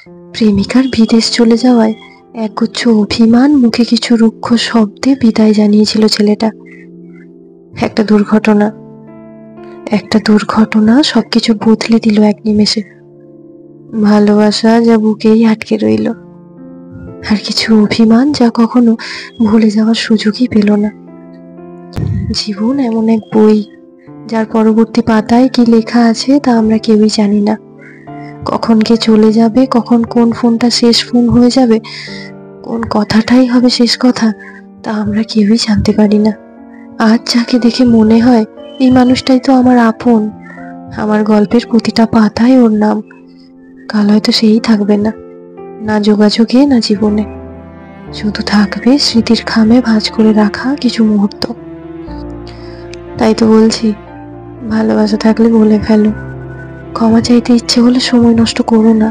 প্রেমিকার বিদেশ চলে যাওয়ায় একগুচ্ছ অভিমান, মুখে কিছু রুক্ষ শব্দে বিদায় জানিয়েছিল ছেলেটা। একটা দুর্ঘটনা সবকিছু বদলে দিল এক নিমেষে। ভালোবাসা যা বুকেই আটকে রইল, আর কিছু অভিমান যা কখনো ভুলে যাওয়ার সুযোগই পেল না। জীবন এমন এক বই, যার পরবর্তী পাতায় কি লেখা আছে তা আমরা কেউই জানি না। কখন কে চলে যাবে, কখন কোন ফোনটা শেষ ফোন হয়ে যাবে, কোন কথাটাই হবে শেষ কথা, তা আমরা কেউই জানতে পারি না। আজ যাকে দেখে মনে হয় এই মানুষটাই তো আমার আপন, আমার গল্পের প্রতিটা পাতায় ওর নাম, কাল হয়তো সেই থাকবে না, না যোগাযোগে না জীবনে। শুধু থাকবে স্মৃতির খামে ভাঁজ করে রাখা কিছু মুহূর্ত। তাই তো বলছি, ভালোবাসা থাকলে বলে ফেলো। ক্ষমা চাইতে ইচ্ছে হলে সময় নষ্ট করো না।